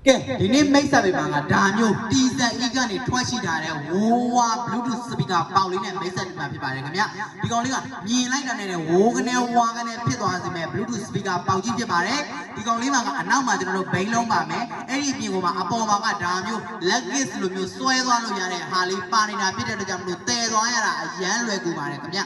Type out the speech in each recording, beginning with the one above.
ကဲဒီနေ့မိတ်ဆက်ပေးပါကဒါမျိုးတီဇန် E ကနေထွက်ရှိထားတဲ့ဝိုးဝါ Bluetooth speaker ပေါက်လေးနဲ့မိတ်ဆက်ပေးမှာဖြစ်ပါတယ်ခင်ဗျဒီကောင်လေးကမြင်လိုက်တာနဲ့ဝိုးကနေဝါကနေဖြစ်သွားစေမဲ့ Bluetooth speaker ပေါက်ကြီးဖြစ်ပါတယ်ဒီကောင်လေးမှာကအနောက်မှာကျွန်တော်တို့ဘိန်းလုံးပါမယ်အဲ့ဒီအပြင်ကအပေါ်မှာကဒါမျိုး leggings လိုမျိုးဆွဲသွားလို့ရတဲ့ဟာလေးပါနေတာဖြစ်တဲ့အတွက်ကြောင့်မလို့တည်သွားရတာအရန်လွယ်ကူပါတယ်ခင်ဗျ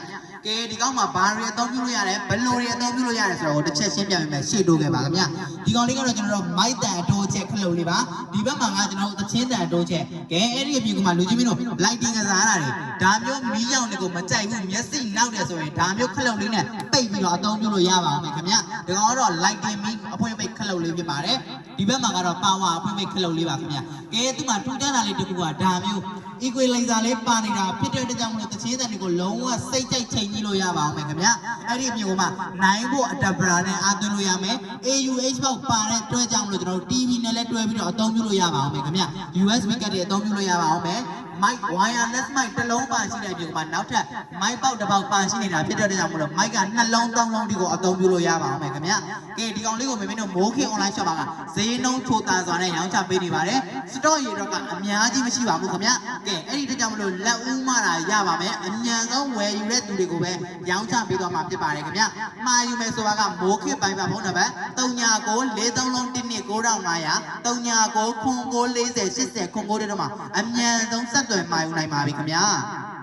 ကဲဒီကောင်မှာဘာတွေအသုံးပြုလို့ရတယ်ဘယ်လိုတွေအသုံးပြုလို့ရတယ်ဆိုတော့တစ်ချက်ရှင်းပြပေးမယ်ရှေ့တိုးခဲ့ပါခင်ဗျဒီကောင်လေးကတော့ကျွန်တော်တို့ mic တန်အတိုးချက်ခလုတ်လေးပါဒီဘက်မှာကကျွန်တော်တို့သချင်းတန်အတိုးချက်ကဲအဲ့ဒီအပြင်ကမှလူကြီးမင်းတို့ lighting ကစားတာတွေဒါမျိုးမီးရောင်တွေကိုမကြိုက်ဘူးမျက်စိနောက်တယ်ဆိုရင်ဒါမျိုးခလုတ်လေးနဲ့ပိတ်ပြီးတော့အသုံးပြုလို့ရပါအောင်ခင်ဗျဒီကောင်ကတော့ lighting မီးအဖွင့်ပိတ်ခလုတ်လေးဖြစ်ပါတယ်ဒီဘက်မှာကတော့ power အဖွင့်ပိတ်ခလုတ်လေးပါခင်ဗျကဲသူ့မှာထူးခြားတာလေးတစ်ခုကဒါမျိုး equalizer လေးပါနေတာဖြစ်တဲ့အတွက်ကြောင့်မလို့သချင်းတန်တွေကိုလုံးဝစိတ်ကြိုက်ချိန်ကြီးလို့ရပါအောင်ခင်ဗျအဲ့ဒီအပြင်ကမှနိုင်ဖို့ adapter နဲ့အားသွင်းလို့ရမယ် AUH ပေါက်ပါတဲ့တွဲကြောင့်မလို့ကျွန်တော်တို့ TV နဲ့လည်းတွဲပြီးတော့အသုံးပြုလို့ရပါအောင်ခင်ဗျ USB ကတ်တွေအသုံးပြုလို့ရပါအောင်မယ်mic wireless mic တစ်လုံးပါရှိတဲ့ပြင်မှာနောက်ထပ် mic ပေါက်တစ်ပေါက်ပါရှိနေတာဖြစ်တဲ့အတွက်ကြောင့်မလို့ mic ကနှလုံးသုံးလုံးဒီကိုအသုံးပြုလို့ရပါအောင်ခင်ဗျကဲဒီကောင်လေးကိုမင်းတို့မိုးခင် online shop မှာကဈေးနှုန်းချိုတာစွာနဲ့ရောင်းချပေးနေပါတယ် store ရေတော့ကအများကြီးမရှိပါဘူးခင်ဗျကဲအဲ့ဒီအတွက်ကြောင့်မလို့လက်ဦးမတာရပါမယ်အမြန်ဆုံးဝယ်ယူတဲ့သူတွေကိုပဲရောင်းချပေးသွားမှာဖြစ်ပါတယ်ခင်ဗျမှာယူမယ်ဆိုတာကမိုးခင်ပိုင်ပါဖုန်းနံပါတ်3994399500 3994408080 9 တို့မှာအမြန်ဆုံးဆက်သွယ်မှာယူနိုင်ပါပြီခင်ဗျာ